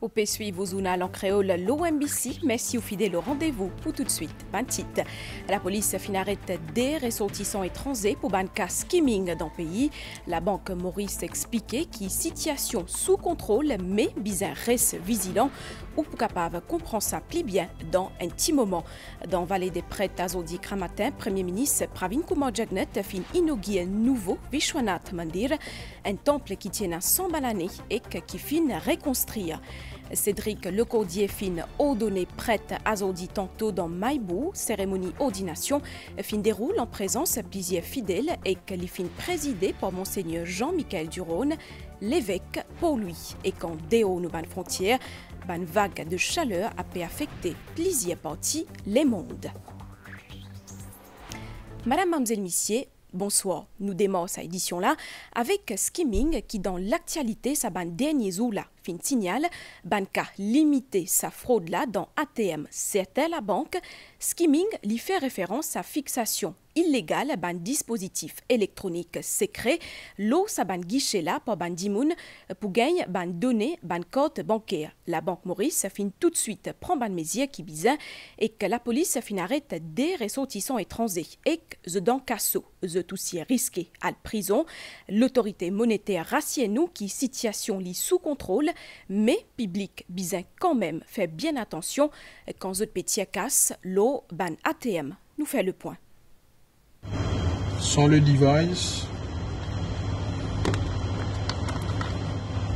Au pays suivre au journal en créole l'OMBC, merci aux fidèles au rendez-vous pour tout de suite. Ban titre. La police fin arrête des ressortissants étrangers pour ban cas skimming dans le pays. La banque Maurice expliquait qu'il situation sous contrôle mais bizarre reste vigilant ou pour capable comprendre ça plus bien dans un petit moment. Dans Vallée des Prêtres à Zodi Kramatin, Premier ministre Pravin Kumar Jagnet fin inauguré un nouveau Vishwanath Mandir, un temple qui tient à 100 l'année et qui fin reconstruire. Cédric Lecordier fin ordonné prêtre à Zodi tantôt dans Maïbou, cérémonie ordination fin déroule en présence plusieurs fidèles et qu'il fin présidé par Monseigneur Jean-Michel Duron, l'évêque pour lui. Et quand déo nous ban frontières, ban vague de chaleur a pu affecter plusieurs parties les mondes. Madame, Mademoiselle, Messieurs, bonsoir. Nous démarrons cette édition-là avec Skimming qui, dans l'actualité, sa ban dernier jour là, fin signal, ban cas limiter sa fraude là dans ATM. C'était la banque. Skimming lui fait référence à fixation illégale ban dispositif électronique secret. L'eau sa ban guichet là pour ban dimoun pour gagner ban données ban code bancaire. La banque Maurice fin tout de suite prend ban mesure qui bizarre et que la police fin arrête des ressortissants étrangers et que dans casso the aussi risqué à la prison. L'autorité monétaire rassure nous qui situation lit sous contrôle mais public bizarre quand même fait bien attention quand the petit casse l'eau ban ATM nous fait le point. Sans le device,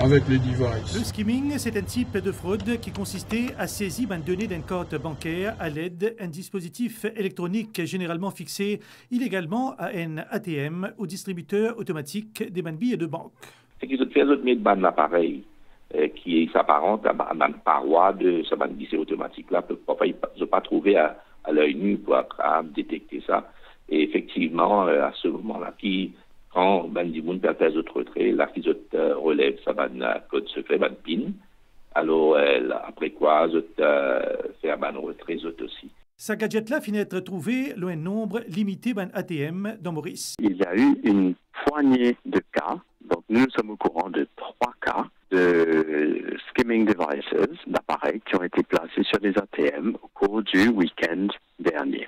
avec le device. Le skimming, c'est un type de fraude qui consistait à saisir une donnée d'un compte bancaire à l'aide d'un dispositif électronique généralement fixé illégalement à un ATM ou distributeur automatique des billets de banque. C'est qu'ils ont fait un appareil qui s'apparente à une paroi de ce guichet automatique là. Parfois, ils ne pas trouvé à l'œil nu pour détecter ça. Et effectivement, à ce moment-là, quand Bandimoun perd les autres retraits, là, qu'ils relèvent ça, code secret, PIN, alors après quoi, fait un retrait aussi. Sa gadget-là finit d'être trouvé loin un nombre limité d'ATM dans Maurice. Il y a eu une poignée de cas, donc nous sommes au courant de 3 cas de skimming devices, d'appareils qui ont été placés sur des ATM au cours du week-end dernier.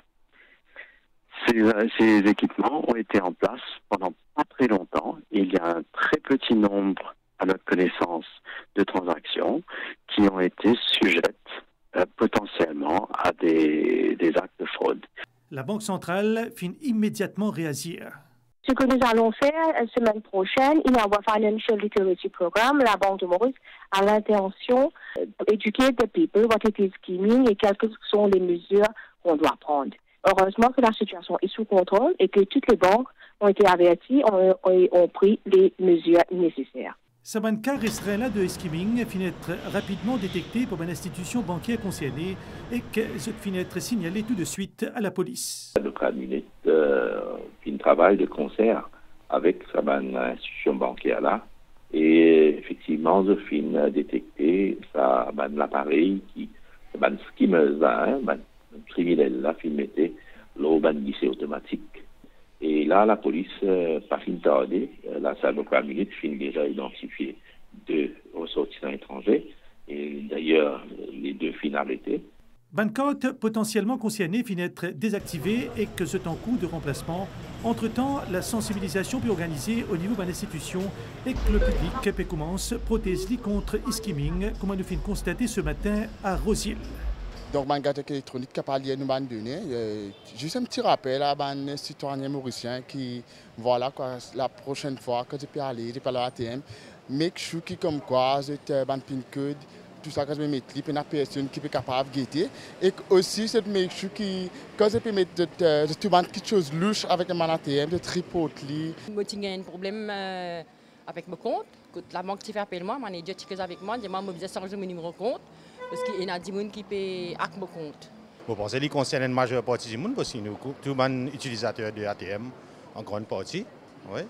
Ces équipements ont été en place pendant pas très longtemps. Il y a un très petit nombre, à notre connaissance, de transactions qui ont été sujettes potentiellement à des actes de fraude. La Banque centrale finit immédiatement réagir. Ce que nous allons faire la semaine prochaine, in our Financial Literacy Program, la Banque de Maurice a l'intention d'éduquer the people what it is skimming et quelles sont les mesures qu'on doit prendre. Heureusement que la situation est sous contrôle et que toutes les banques ont été averties et ont pris les mesures nécessaires. Sabanka resterait là de skimming finit être rapidement détecté par une institution bancaire concernée et que ce finit être signalé tout de suite à la police. Le cabinet fait un travail de concert avec cette institution bancaire là et effectivement je fin détecter l'appareil qui skimmeuse là, criminel là, mettait l'urban guichet automatique. Et là, la police, pas fin tardé, là, ça va pas minutes, fin déjà identifié 2 ressortissants étrangers. Et d'ailleurs, les 2 fin arrêtés. Bancote potentiellement concerné finit être désactivé et que c'est en cours de remplacement. Entre-temps, la sensibilisation peut organiser au niveau de l'institution et que le public peut commencer protéger contre e-skimming, comme nous finissons constater ce matin à Rosil. Donc, ma gadget électronique qui parle de nous donner, juste un petit rappel à un citoyen mauricien qui, voilà, quoi, la prochaine fois que je peux aller à l'ATM, make sure que comme quoi, j'ai un PIN code, tout ça que je vais mettre, il y a une personne qui est capable de guetter. Et aussi, c'est make sure que quand je peux mettre quelque chose de louche avec un ATM, de tripoter. Moi, j'ai un problème avec mon compte. La banque qui fait appel moi, j'ai déjà checké avec moi, j'ai besoin de changer mon numéro de compte. Parce qu'il y a des gens qui paient avec mon compte. Je pense que ça concerne une majeure partie du monde parce que nous, tout le monde utilisateur de ATM en grande partie. Oui.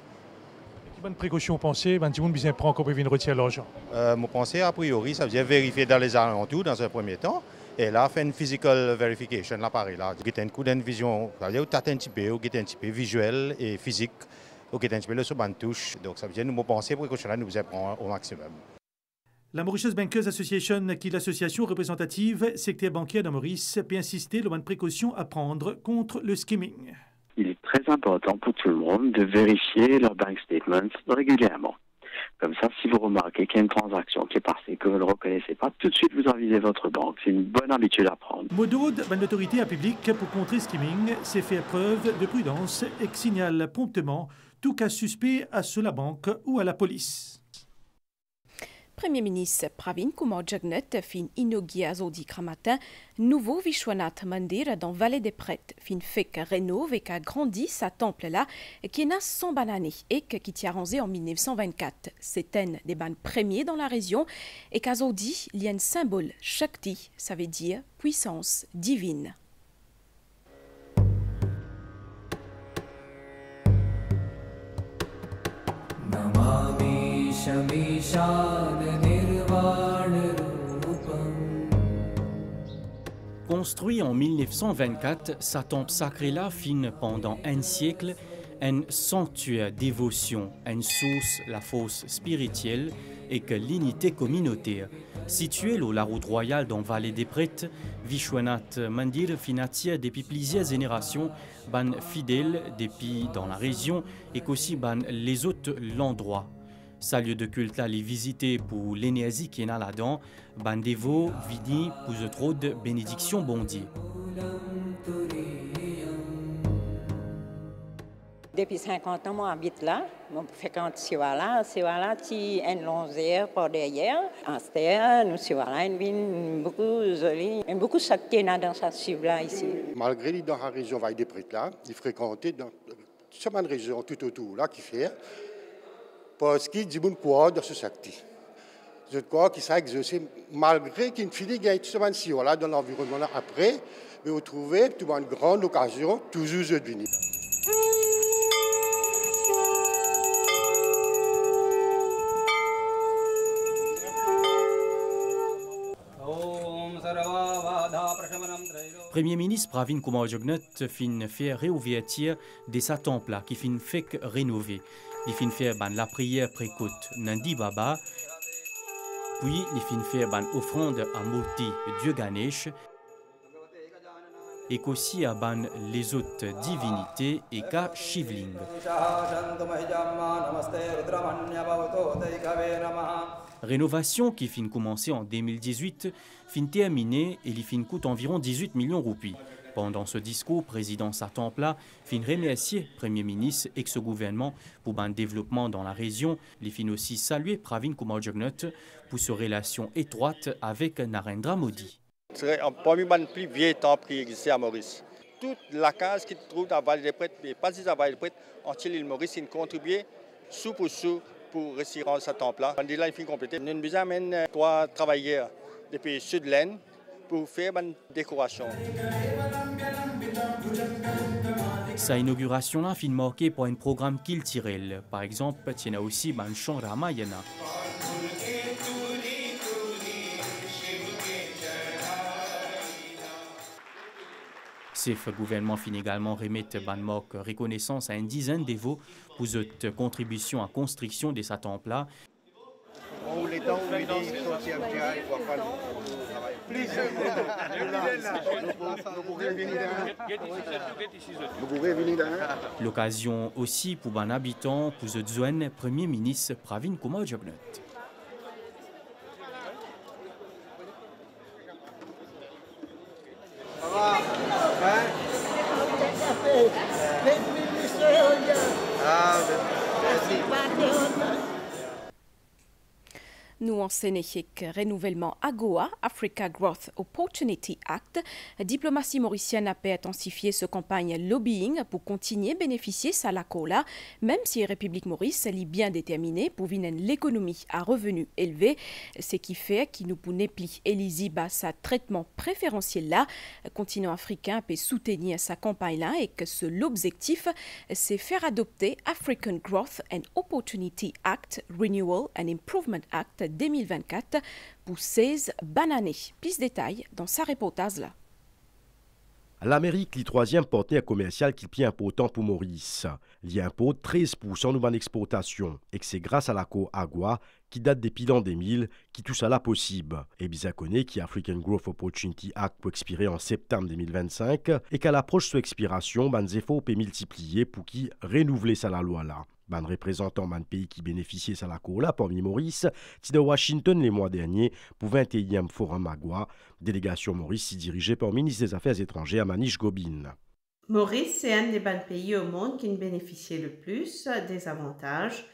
Quelle précaution pensez que les gens besoin prendre quand ils viennent retirer l'argent? Je pense a priori, ça veut dire vérifier dans les alentours dans un premier temps. Et là, fait une physical verification, l'appareil là. Il y a une vision, il y a un petit peu visuel et physique, il y a un petit peu sur la touche. Donc ça veut dire que nous pensons que précaution nous prend au maximum. La Mauritius Bankers Association, qui est l'association représentative secteur bancaire de Maurice, peut insister sur une précaution à prendre contre le skimming. Il est très important pour tout le monde de vérifier leurs bank statements régulièrement. Comme ça, si vous remarquez qu'il y a une transaction qui est passée, que vous ne le reconnaissez pas, tout de suite vous avisez votre banque. C'est une bonne habitude à prendre. Modaud, l'autorité publique pour contrer le skimming, s'est fait preuve de prudence et signale promptement tout cas suspect à la banque ou à la police. Premier ministre Pravin Kumar Jugnauth fin inauguré à Zodi Kramatin nouveau Vishwanath Mandir dans Vallée des Prêtres fin fait que rénove et qu'a grandi sa temple là qui n'a 100 années et qui a rendu en 1924. C'est un des bannes premiers dans la région et qu'à Zodi il y a un symbole Shakti, ça veut dire puissance divine. Construit en 1924, sa temple sacrée-là fine pendant un siècle, un sanctuaire dévotion, une source, la force spirituelle et que l'unité communautaire. Situé sur la route royale dans Vallée des Prêtres, Vishwanath Mandir financier depuis plusieurs générations, ban fidèles depuis dans la région et qu'aussi ban les autres l'endroit. Sa lieu de culte là, les visiter pour l'énergie qui est là-dedans, ban dévot, vini, pour trop de bénédiction bondier. Depuis 50 ans, moi j'habite là. Je fréquente Siwala. Siwala, c'est un longueur par derrière. En terre, nous Siwala, une beaucoup jolie, beaucoup sakti dans sa cible ici. Malgré dans la région Vallée des Prêtres là, il fréquentait dans cette région tout autour là qui fait. Parce qu'il dit bon quoi dans ce sakti. Je crois qu'il s'est exercé malgré qu'il finit de gagner tout ce voilà dans l'environnement là après, mais vous trouvez une grande occasion toujours de venir. Premier ministre Pravin Kumar Jugnauth fin fait réouverture de sa temple qui fin fait rénover. Il fin fait la prière précote Nandi Baba, puis il fin fait offrande à Murti Dieu Ganesh et qu'aussi à les autres divinités et qu'à Shivling. Rénovation qui fin commencé en 2018, fin terminée et il fin coûte environ 18 millions de roupies. Pendant ce discours, président Satampla fin remercier Premier ministre et ce gouvernement pour un développement dans la région. Il fin aussi saluer Pravin Kumar Jugnauth pour sa relation étroite avec Narendra Modi. C'est parmi les plus vieux temples qui existait à Maurice. Toute la case qui se trouve dans la Vallée des Prêtres, mais pas juste dans la Vallée des Prêtres, entière l'île Maurice, ils contribué sous pour réussir ce temple-là. On dit là, il faut compléter. Nous avons besoin 3 travailleurs depuis Sud-Laine pour faire une décoration. Sa inauguration-là fin marquée par un programme culturel. Par exemple, il y a aussi un chant Ramayana. Le gouvernement fin également remettre une marque reconnaissance à une dizaine dévots pour cette contribution à la construction de sa temple-là. L'occasion aussi pour un habitant, pour cette zone, Premier ministre Pravin Kumar Jugnauth. Nous enseignons que renouvellement AGOA, Africa Growth Opportunity Act, diplomatie mauricienne a pu intensifier ce campagne lobbying pour continuer à bénéficier de la cola, même si la République Maurice est bien déterminée pour venir l'économie à revenus élevés, ce qui fait qu'il nous peut pli éligible à sa traitement préférentiel là, continent africain peut soutenir sa campagne là et que l'objectif c'est faire adopter African Growth and Opportunity Act, Renewal and Improvement Act 2024 pour 16 bananes. Plus de détails dans sa reportage là. L'Amérique, le troisième partenaire commercial qui est plus important pour Maurice. Il importe 13% de mon exportation et que c'est grâce à l'accord AGOA qui date depuis l'an 2000 qui tout ça là possible. Et bien connaît qui African Growth Opportunity Act pour expirer en septembre 2025 et qu'à l'approche de son expiration, les efforts peut multiplier pour qui renouveler ça la loi là. Les représentants des pays qui bénéficiaient de l'accord là, parmi Maurice, de Washington les mois derniers pour 21e Forum AGOA, délégation Maurice dirigée par le ministre des Affaires étrangères Manish Gobin. Maurice, c'est un des pays au monde qui bénéficiait le plus des avantages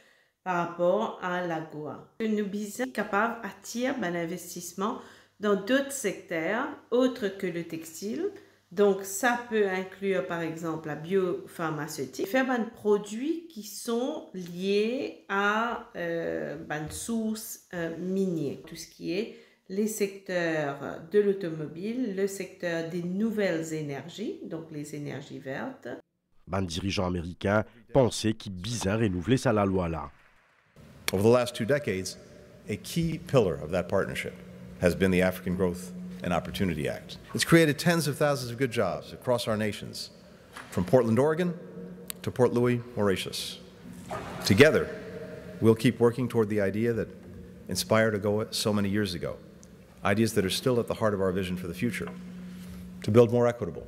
par rapport à l'AGOA. Nous sommes capables d'attirer un investissement dans d'autres secteurs autres que le textile. Donc, ça peut inclure, par exemple, la biopharmaceutique, faire des produits qui sont liés à des sources minières. Tout ce qui est les secteurs de l'automobile, le secteur des nouvelles énergies, donc les énergies vertes. Les dirigeants américains pensaient qu'ils bizarre renouveler ça la loi là. Over the last 2 decades, a key pillar of that partnership has been the African Growth and Opportunity Act. It's created tens of thousands of good jobs across our nations, from Portland, Oregon to Port Louis, Mauritius. Together, we'll keep working toward the idea that inspired AGOA so many years ago, ideas that are still at the heart of our vision for the future, to build more equitable,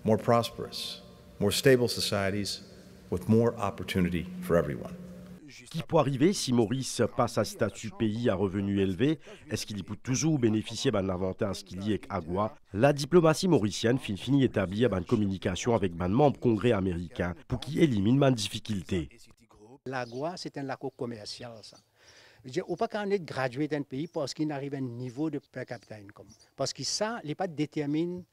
more prosperous, more stable societies with more opportunity for everyone. Qui peut arriver si Maurice passe à statut pays à revenus élevés? Est-ce qu'il peut toujours bénéficier d'un avantage qui lie avec AGOA? La diplomatie mauricienne finit établir une communication avec un membre congrès américain pour qu'il élimine une difficulté. L'AGOA, c'est un accord commercial. Ça. Je veux dire, on ne peut pas être gradué d'un pays parce qu'il arrive à un niveau de per capita income. Parce que ça, il pas détermine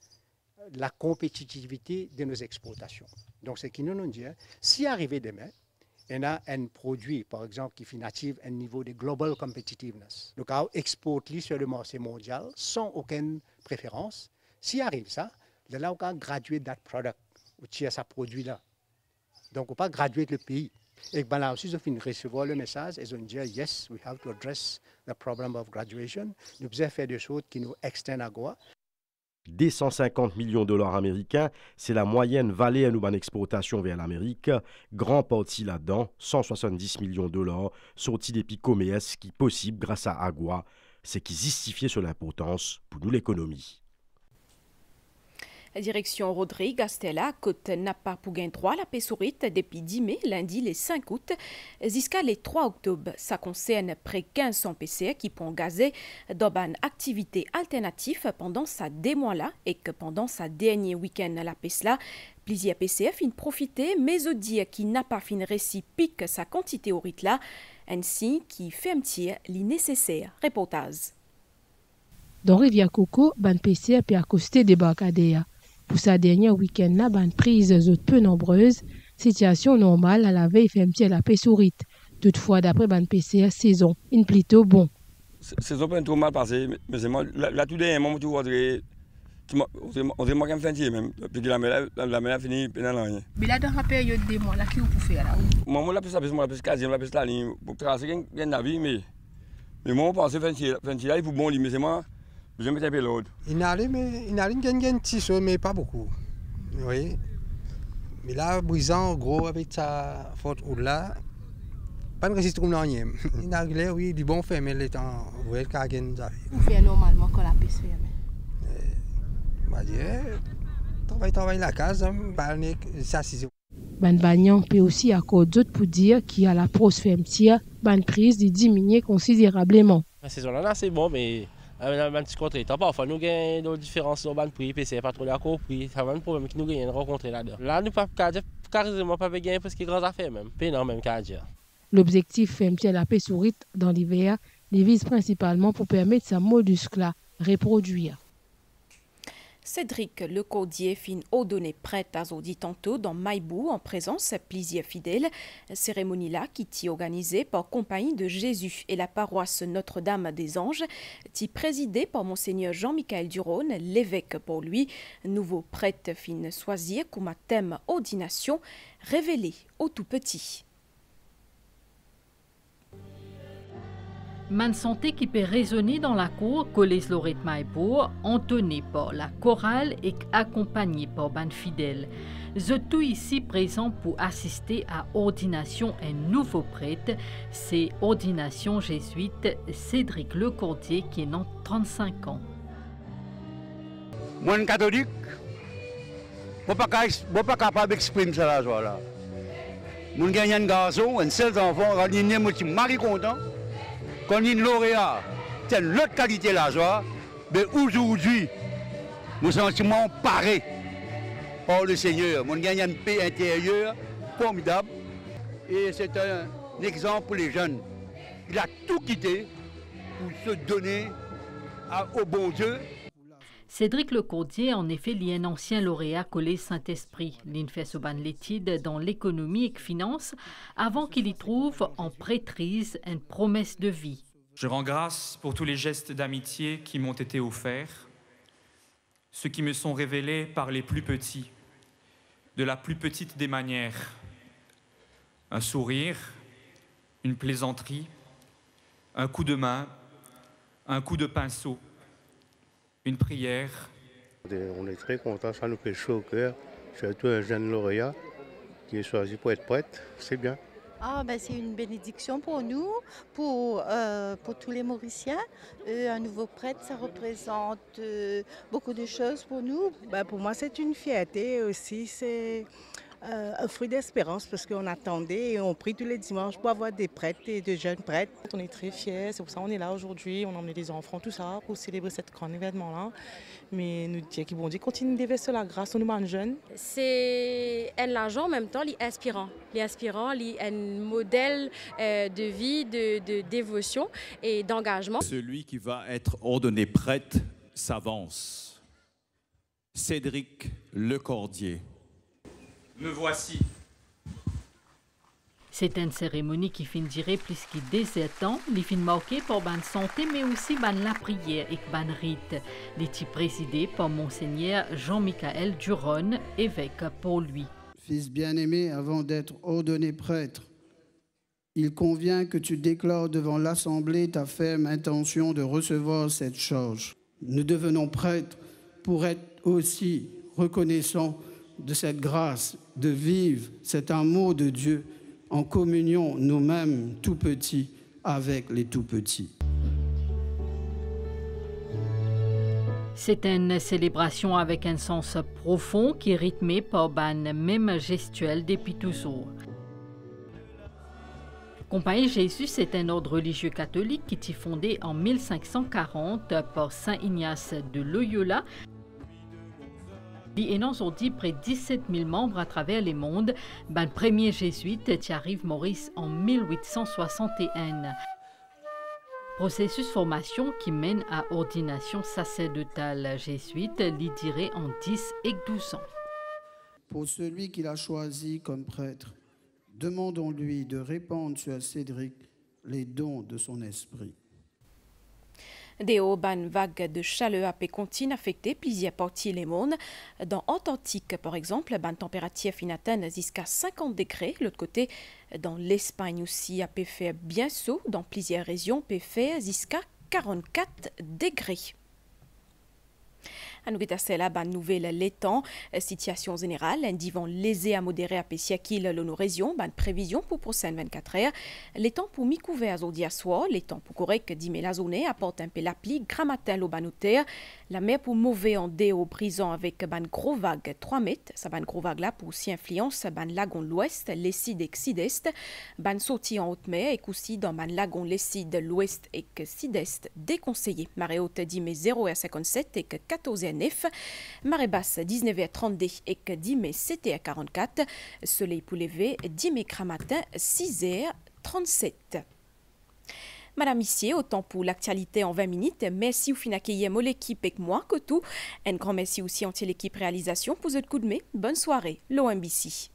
la compétitivité de nos exportations. Donc, ce qui nous dit, si arrivé demain, on a un produit, par exemple, qui fait natif un niveau de global competitiveness. Donc, on exporte sur le marché mondial sans aucune préférence. Si arrive ça, là, on peut graduer that product, ou tirer ce produit-là. Donc, on peut pas graduer le pays. Et ben là aussi, ils recevoir le message et ils ont dit, yes, we have to address the problem of graduation. Nous devons faire des choses qui nous extendent à AGOA. Des 150 millions de dollars américains, c'est la moyenne vallée à nos exportations vers l'Amérique. Grand parti là-dedans, 170 millions de dollars, sortis des pics commerce qui possible grâce à AGOA. C'est qui justifiait sur l'importance pour nous l'économie. Direction Rodrigue, Astella, côte n'a pas pour gain droit la Pessourite depuis 10 mai, lundi les 5 août, jusqu'à les 3 octobre. Ça concerne près 1500 PCA qui pourront gazer dans une activité alternative pendant sa mois-là et que pendant sa dernier week-end à la PESLA, plusieurs PCA finissent profiter, mais au dire qui n'a pas fin récit pique sa quantité au rythme là, ainsi qui fait un petit nécessaire. Reportage. Dans Rivière Coco, ban PCA peut accoster des barcadères. Pour sa dernière week-end, la ban prise peu nombreuses, situation normale à la veille fait un petit à la Pessourite. Toutefois, d'après ban PCA, saison, une plutôt bon. Saison pas trop mal passée, mais c'est moi, là tout dernier moment, on dirait moi qui me fait même, puis la mer fini pendant rien. Mais là, dans la période des mois, là, qui vous pouvez faire là? Moi, la piste, moi, la piste quasi, la piste la ligne, pour tracer un navire, mais moi, on pense que là, il faut bon, mais c'est moi. Je me tape l'autre. Il a un petit saut, mais pas beaucoup. Oui. Mais là, brisant, gros, avec sa faute ou là, pas de résistance non rien. Il a réglé, oui, du bon fait, mais les temps, vous voyez, quand il y a vous faites normalement quand la piste ferme. Bah, travaille la case, ça, c'est. Ban Bagnan peut aussi accorder d'autres pour dire qu'il y a la pros fermetière, ban prise de diminuer considérablement. La saison là, c'est bon, mais. Un petit contre-temps, parfois nous gagnons des différences sur le prix, c'est pas trop d'accord prix, ça va un problème qui nous gagne rencontrer là-dedans. Là, nous pas carrément pas gagner parce qu'il y a grandes affaires même, pas non même qu'à dire. L'objectif fait un petit à la Pessourite dans l'hiver, les vise principalement pour permettre sa mollusque là reproduire. Cédric Lecaudier fin aux données prêtes à Zodi tantôt dans Maïbou en présence plusieurs fidèles. Cérémonie là qui est organisée par Compagnie de Jésus et la paroisse Notre-Dame des Anges, qui présidée par Monseigneur Jean-Michel Durone, l'évêque pour lui. Nouveau prêtre fin choisir comme thème ordination révélé au tout petit. Man santé qui peut résonner dans la cour Collège Lorette Maïbourg, entonné par la chorale et accompagné par ban fidèles. Je tout ici présent pour assister à ordination un nouveau prêtre, c'est ordination jésuite Cédric Lecordier qui est dans 35 ans. Moi, catholique, je ne suis pas capable d'exprimer ça la joie là. Je gagne un garçon, un seul enfant, je suis mari content. Quand il y a un lauréat, c'est l'autre qualité la joie, mais aujourd'hui, mon sentiment paraît par le Seigneur. Mon gagne une paix intérieure formidable et c'est un exemple pour les jeunes. Il a tout quitté pour se donner au bon Dieu. Cédric Lecordier, en effet, est un ancien lauréat Collège Saint-Esprit. Il fait son l'étude dans l'économie et finance avant qu'il y trouve en prêtrise une promesse de vie. Je rends grâce pour tous les gestes d'amitié qui m'ont été offerts, ceux qui me sont révélés par les plus petits, de la plus petite des manières. Un sourire, une plaisanterie, un coup de main, un coup de pinceau. Une prière. On est très contents, ça nous fait chaud au cœur. Surtout un jeune lauréat qui est choisi pour être prêtre, c'est bien. C'est une bénédiction pour nous, pour tous les Mauriciens. Un nouveau prêtre, ça représente beaucoup de choses pour nous. Pour moi, c'est une fierté aussi. C'est un fruit d'espérance parce qu'on attendait et on prie tous les dimanches pour avoir des prêtres et de jeunes prêtres. On est très fiers, c'est pour ça qu'on est là aujourd'hui. On a emmené des enfants, tout ça, pour célébrer cet grand événement-là. Mais nous disons qu'ils vont dire continue de verser la grâce aux nous jeunes. C'est un l'argent en même temps, l'inspirant. L'inspirant, un modèle de vie, de dévotion et d'engagement. Celui qui va être ordonné prêtre s'avance. Cédric Lecordier. Me voici. C'est une cérémonie qui finit durer plus que 17 ans. Elle finit marquée par la santé, mais aussi par la prière et le rite. Elle est présidée par Monseigneur Jean-Michel Duron, évêque pour lui. Fils bien-aimé, avant d'être ordonné prêtre, il convient que tu déclares devant l'Assemblée ta ferme intention de recevoir cette charge. Nous devenons prêtres pour être aussi reconnaissants de cette grâce, de vivre cet amour de Dieu en communion nous-mêmes tout petits avec les tout petits. C'est une célébration avec un sens profond qui est rythmé par une même gestuelle depuis toujours. Compagnie Jésus, c'est un ordre religieux catholique qui est fondé en 1540 par Saint Ignace de Loyola. Il y a aujourd'hui près de 17 000 membres à travers le monde. Le premier jésuite qui arrive Maurice en 1861. Processus formation qui mène à ordination sacerdotale jésuite, l'y dirait en 10 et 12 ans. Pour celui qu'il a choisi comme prêtre, demandons-lui de répandre sur Cédric les dons de son esprit. Des hauts vagues de chaleur à continue affecter plusieurs parties du monde. Dans l'Antarctique, par exemple, la température finit atteindre jusqu'à 50 degrés. L'autre côté, dans l'Espagne aussi, a pu faire bien chaud. Dans plusieurs régions, peut faire jusqu'à 44 degrés. Nous avons la bonne nouvelle l'étang. Situation générale, un divan léger à modéré à Pessiakil, nos régions, bonne prévision pour prochaines 24 heures. L'étang pour mi-couvert aujourd'hui à soir, l'étang pour correct d'imé la zone apporte un peu la pluie, grand matin l'eau banouterre. La mer pour mauvais en dé au brisant avec ban gros vague 3 mètres. Ça ban gros vague là pour aussi influence ban lagon l'ouest, les sud et sud-est. Ban sorti en haute mer et aussi dans ban lagon les sud, l'ouest et sud-est déconseillé. Marée haute d'imé 0,57 et 14,9. Marée basse 19h32 et 10h7h44. Soleil pour lever 10h matin 6h37. Madame ici, autant pour l'actualité en 20 minutes. Merci au fin d'accueillir l'équipe avec moi que tout. Un grand merci aussi entier l'équipe réalisation pour votre coup de main. Bonne soirée, l'OMBC.